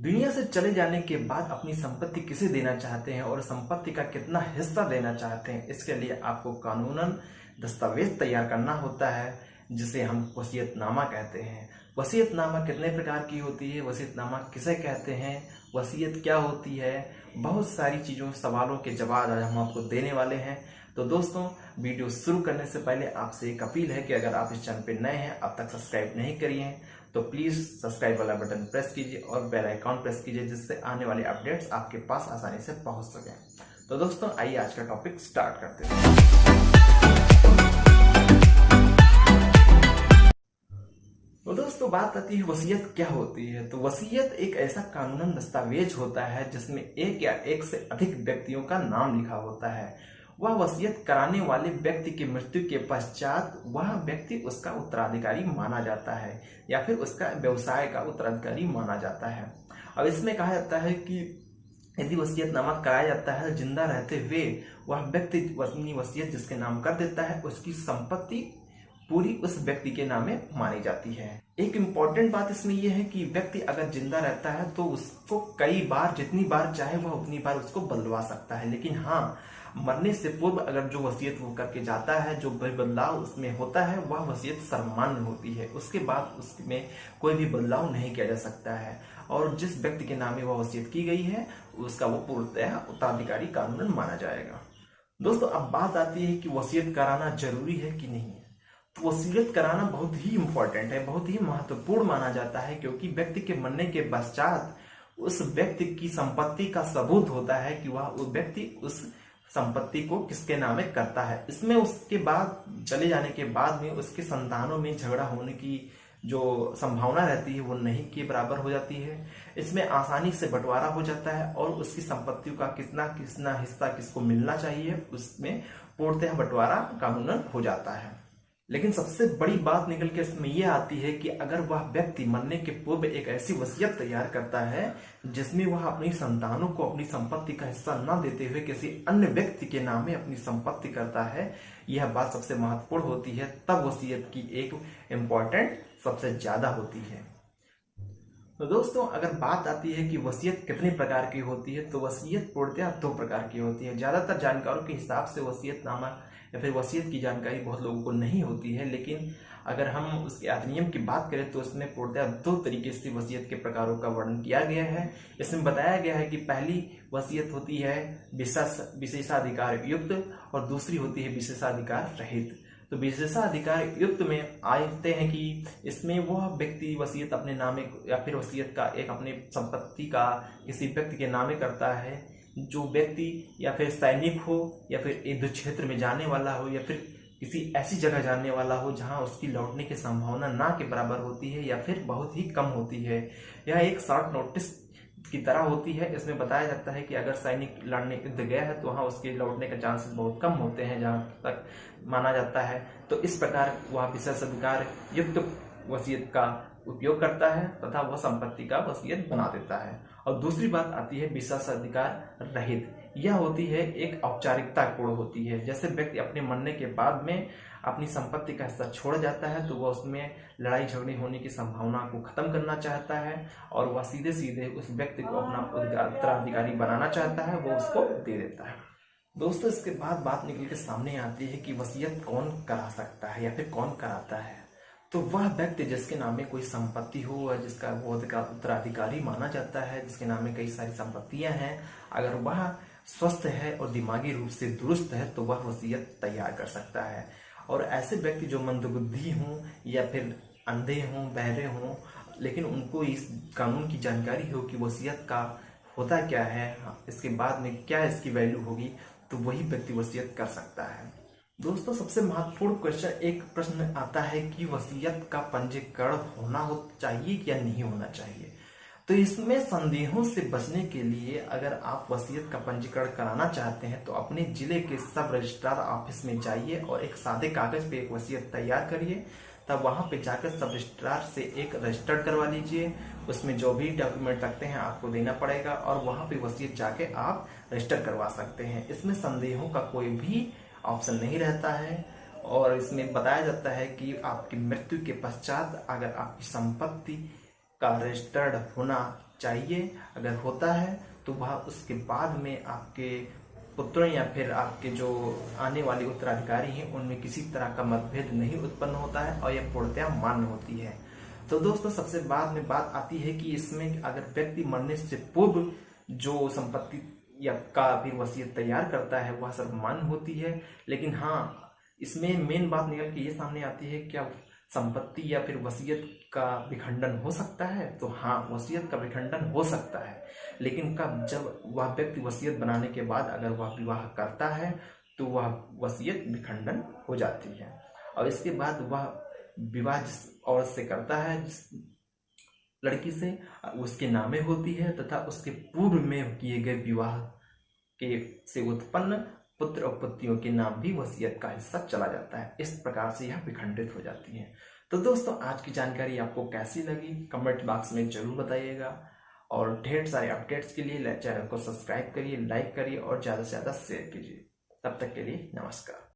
दुनिया से चले जाने के बाद अपनी संपत्ति किसे देना चाहते हैं और संपत्ति का कितना हिस्सा देना चाहते हैं, इसके लिए आपको कानूनन दस्तावेज तैयार करना होता है, जिसे हम वसीयतनामा कहते हैं। वसीयतनामा कितने प्रकार की होती है, वसीयतनामा किसे कहते हैं, वसीयत क्या होती है, बहुत सारी चीज़ों सवालों के जवाब आज हम आपको देने वाले हैं। तो दोस्तों, वीडियो शुरू करने से पहले आपसे एक अपील है कि अगर आप इस चैनल पर नए हैं, अब तक सब्सक्राइब नहीं करिए हैं, तो प्लीज़ सब्सक्राइब वाला बटन प्रेस कीजिए और बेल आइकॉन प्रेस कीजिए, जिससे आने वाले अपडेट्स आपके पास आसानी से पहुंच सकें। तो दोस्तों, आइए आज का टॉपिक स्टार्ट करते हैं। तो दोस्तों, बात आती है वसीयत क्या होती है। तो वसीयत एक ऐसा कानूनन दस्तावेज होता है जिसमें एक या एक से अधिक व्यक्तियों का नाम लिखा होता है। वह वसीयत कराने वाले व्यक्ति की मृत्यु के पश्चात वह व्यक्ति उसका उत्तराधिकारी माना जाता है या फिर उसका व्यवसाय का उत्तराधिकारी माना जाता है। अब इसमें कहा जाता है कि यदि वसीयतनामा कराया जाता है, जिंदा रहते हुए वह व्यक्ति अपनी वसीयत जिसके नाम कर देता है, उसकी संपत्ति पूरी उस व्यक्ति के नाम में मानी जाती है। एक इम्पॉर्टेंट बात इसमें यह है कि व्यक्ति अगर जिंदा रहता है तो उसको कई बार, जितनी बार चाहे वह उतनी बार उसको बदलवा सकता है। लेकिन हाँ, मरने से पूर्व अगर जो वसीयत वो करके जाता है, जो बदलाव उसमें होता है, वह वसीयत सर्वमान्य होती है। उसके बाद उसमें कोई भी बदलाव नहीं किया जा सकता है और जिस व्यक्ति के नाम में वह वसीयत की गई है उसका वो पूर्णतः उत्तराधिकारी कानूनन माना जाएगा। दोस्तों, अब बात आती है कि वसीयत कराना जरूरी है कि नहीं। तो वसीयत कराना बहुत ही इंपॉर्टेंट है, बहुत ही महत्वपूर्ण माना जाता है, क्योंकि व्यक्ति के मरने के पश्चात उस व्यक्ति की संपत्ति का सबूत होता है कि वह व्यक्ति उस संपत्ति को किसके नामे करता है। इसमें उसके बाद चले जाने के बाद में उसके संतानों में झगड़ा होने की जो संभावना रहती है वो नहीं के बराबर हो जाती है। इसमें आसानी से बंटवारा हो जाता है और उसकी संपत्तियों का कितना कितना हिस्सा किसको मिलना चाहिए, उसमें पूर्णतः बंटवारा कानूनन हो जाता है। लेकिन सबसे बड़ी बात निकल के इसमें यह आती है कि अगर वह व्यक्ति मरने के पूर्व एक ऐसी वसीयत तैयार करता है जिसमें वह अपनी संतानों को अपनी संपत्ति का हिस्सा न देते हुए किसी अन्य व्यक्ति के नाम में अपनी संपत्ति करता है, यह बात सबसे महत्वपूर्ण होती है। तब वसीयत की एक इम्पॉर्टेंट सबसे ज्यादा होती है। तो दोस्तों, अगर बात आती है कि वसीयत कितने प्रकार की होती है, तो वसीयत पूर्णतः 2 प्रकार की होती है। ज्यादातर जानकारों के हिसाब से वसीयतनामा या फिर वसीयत की जानकारी बहुत लोगों को नहीं होती है, लेकिन अगर हम उसके अधिनियम की बात करें तो उसमें पूर्णतः 2 तरीके से वसीयत के प्रकारों का वर्णन किया गया है। इसमें बताया गया है कि पहली वसीयत होती है विशेषाधिकार युक्त और दूसरी होती है विशेषाधिकार रहित। तो विशेषाधिकार युक्त में आते हैं कि इसमें वह व्यक्ति वसीयत अपने नामे या फिर वसीयत का एक अपने संपत्ति का किसी व्यक्ति के नामे करता है, जो व्यक्ति या फिर सैनिक हो या फिर युद्ध क्षेत्र में जाने वाला हो या फिर किसी ऐसी जगह जाने वाला हो जहां उसकी लौटने की संभावना ना के बराबर होती है या फिर बहुत ही कम होती है। यह एक शॉर्ट नोटिस की तरह होती है। इसमें बताया जाता है कि अगर सैनिक लड़ने युद्ध गया है तो वहां उसके लौटने के चांसेस बहुत कम होते हैं, जहां तक माना जाता है। तो इस प्रकार वह विशेषाधिकार युक्त वसीयत का उपयोग करता है तथा वह संपत्ति का वसीयत बना देता है। और दूसरी बात आती है विशेषाधिकार रहित। यह होती है एक औपचारिकता पूर्ण होती है। जैसे व्यक्ति अपने मरने के बाद में अपनी संपत्ति का हिस्सा छोड़ जाता है तो वह उसमें लड़ाई झगड़े होने की संभावना को खत्म करना चाहता है और वह सीधे सीधे उस व्यक्ति को अपना उत्तराधिकारी बनाना चाहता है, वो उसको दे देता है। दोस्तों, इसके बाद बात निकल के सामने आती है कि वसीयत कौन करा सकता है या फिर कौन कराता है। तो वह व्यक्ति जिसके नाम में कोई संपत्ति हो या जिसका वो उत्तराधिकारी माना जाता है, जिसके नाम में कई सारी संपत्तियां हैं, अगर वह स्वस्थ है और दिमागी रूप से दुरुस्त है तो वह वसीयत तैयार कर सकता है। और ऐसे व्यक्ति जो मंदबुद्धि हों या फिर अंधे हों, बहरे हों, लेकिन उनको इस कानून की जानकारी हो कि वसीयत का होता क्या है, इसके बाद में क्या इसकी वैल्यू होगी, तो वही व्यक्ति वसीयत कर सकता है। दोस्तों, सबसे महत्वपूर्ण क्वेश्चन एक प्रश्न आता है कि वसीयत का पंजीकरण होना चाहिए या नहीं होना चाहिए। तो इसमें संदेहों से बचने के लिए अगर आप वसीयत का पंजीकरण कराना चाहते हैं तो अपने जिले के सब रजिस्ट्रार ऑफिस में जाइए और एक सादे कागज पे एक वसीयत तैयार करिए। तब वहां पे जाकर सब रजिस्ट्रार से एक रजिस्टर्ड करवा लीजिए। उसमें जो भी डॉक्यूमेंट लगते हैं आपको देना पड़ेगा और वहां पे वसीयत जाके आप रजिस्टर करवा सकते हैं। इसमें संदेहों का कोई भी ऑप्शन नहीं रहता है और इसमें बताया जाता है कि आपकी मृत्यु के पश्चात अगर आपकी संपत्ति का रजिस्टर्ड होना चाहिए, अगर होता है तो वह उसके बाद में आपके पुत्रों या फिर आपके जो आने वाले उत्तराधिकारी हैं उनमें किसी तरह का मतभेद नहीं उत्पन्न होता है और यह पूर्णतया मान्य होती है। तो दोस्तों सबसे बाद में बात आती है कि इसमें अगर व्यक्ति मरने से पूर्व जो संपत्ति या का फिर वसीयत तैयार करता है वह सब मान्य होती है। लेकिन हाँ, इसमें मेन बात निकल के ये सामने आती है, क्या संपत्ति या फिर वसीयत का विखंडन हो सकता है? तो हाँ, वसीयत का विखंडन हो सकता है, लेकिन कब? जब वह व्यक्ति वसीयत बनाने के बाद अगर वह विवाह करता है तो वह वसीयत विखंडन हो जाती है और इसके बाद वह विवाह जिस औरत से करता है, जिस लड़की से, उसके नामे होती है तथा उसके पूर्व में किए गए विवाह के से उत्पन्न पुत्र और पुत्रियों के नाम भी वसीयत का हिस्सा चला जाता है। इस प्रकार से यह विखंडित हो जाती है। तो दोस्तों आज की जानकारी आपको कैसी लगी कमेंट बॉक्स में जरूर बताइएगा और ढेर सारे अपडेट्स के लिए चैनल को सब्सक्राइब करिए, लाइक करिए और ज़्यादा से ज़्यादा शेयर कीजिए। तब तक के लिए नमस्कार।